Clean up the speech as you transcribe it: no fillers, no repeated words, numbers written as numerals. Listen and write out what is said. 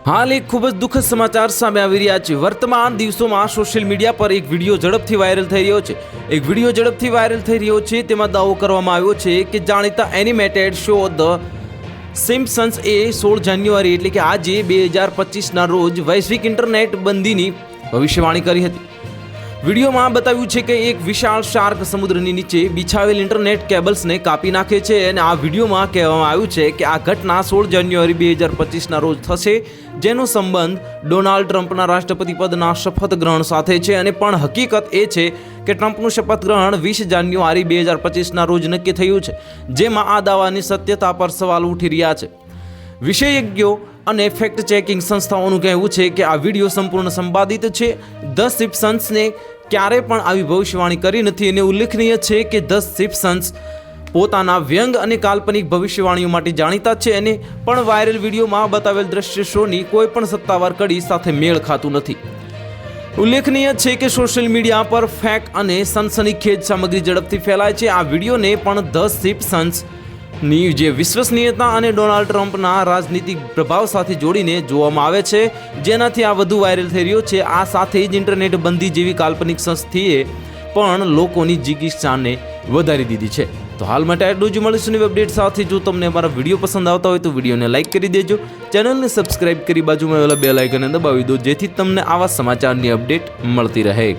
હાલ એક ખૂબ જ દુઃખદ સમાચાર સામે આવી રહ્યા છે। વર્તમાન દિવસોમાં સોશિયલ મીડિયા પર એક વિડીયો ઝડપથી વાયરલ થઈ રહ્યો છે। એક વિડીયો ઝડપથી વાયરલ થઈ રહ્યો છે, તેમાં દાવો કરવામાં આવ્યો છે કે જાણીતા એનિમેટેડ શો ધ સિમ્પસન્સ એ 16 જાન્યુઆરી એટલે કે આજે 2025ના રોજ વૈશ્વિક ઇન્ટરનેટ બંધીની ભવિષ્યવાણી કરી હતી। વિડીયોમાં બતાવ્યું છે કે એક વિશાળ શાર્ક સમુદ્રની નીચે બિછાવેલ ઇન્ટરનેટ કેબલ્સને કાપી નાખે છે અને આ વિડીયોમાં કહેવામાં આવ્યું છે કે આ ઘટના 16 જાન્યુઆરી 2025ના રોજ થશે, જેનો સંબંધ ડોનાલ્ડ ટ્રમ્પના રાષ્ટ્રપતિ પદના શપથ ગ્રહણ સાથે છે। અને પણ હકીકત એ છે કે ટ્રમ્પનું શપથ ગ્રહણ 20 જાન્યુઆરી 2025ના રોજ નક્કી થયું છે, જેમાં આ દાવાની સત્યતા પર સવાલ ઉઠી રહ્યા છે। વિશેષજ્ઞો અને ફેક્ટ ચેકિંગ સંસ્થાઓનું કહેવું છે કે આ વિડીયો સંપૂર્ણ સંપાદિત છે। ધ સિમ્પસન્સને ક્યારેય પણ આવી ભવિષ્યવાણી કરી નથી અને ઉલ્લેખનીય છે કે ધ સિમ્પસન્સ પોતાના વ્યંગ અને કાલ્પનિક ભવિષ્યવાણીઓ માટે જાણીતા છે અને પણ વાયરલ વિડીયોમાં બતાવેલ દ્રશ્ય શોની કોઈ પણ સત્તાવાર કડી સાથે મેળ ખાતું નથી। ઉલ્લેખનીય છે કે સોશિયલ મીડિયા પર ફેક અને સનસનીખેજ સામગ્રી ઝડપથી ફેલાય છે। આ વિડીયોને પણ ધ સિમ્પસન્સ ની જે વિશ્વસનીયતા અને ડોનાલ્ડ ટ્રમ્પના રાજનીતિક પ્રભાવ સાથે જોડીને જોવામાં આવે છે, જેનાથી આ વધુ વાયરલ થઈ રહ્યો છે। આ સાથે જ ઇન્ટરનેટ બંધી જેવી કાલ્પનિક સંસ્થાએ પણ લોકોની જિજ્ઞાસાને વધારી દીધી છે। તો હાલ માટે આટલું જ। મળીશું નવી અપડેટ સાથે। જો તમને અમારા વિડીયો પસંદ આવતા હોય તો વિડીયોને લાઇક કરી દેજો, ચેનલને સબસ્ક્રાઇબ કરી બાજુમાં આવેલા બેલ આઇકનને દબાવી દો, જેથી તમને આવા સમાચારની અપડેટ મળતી રહે।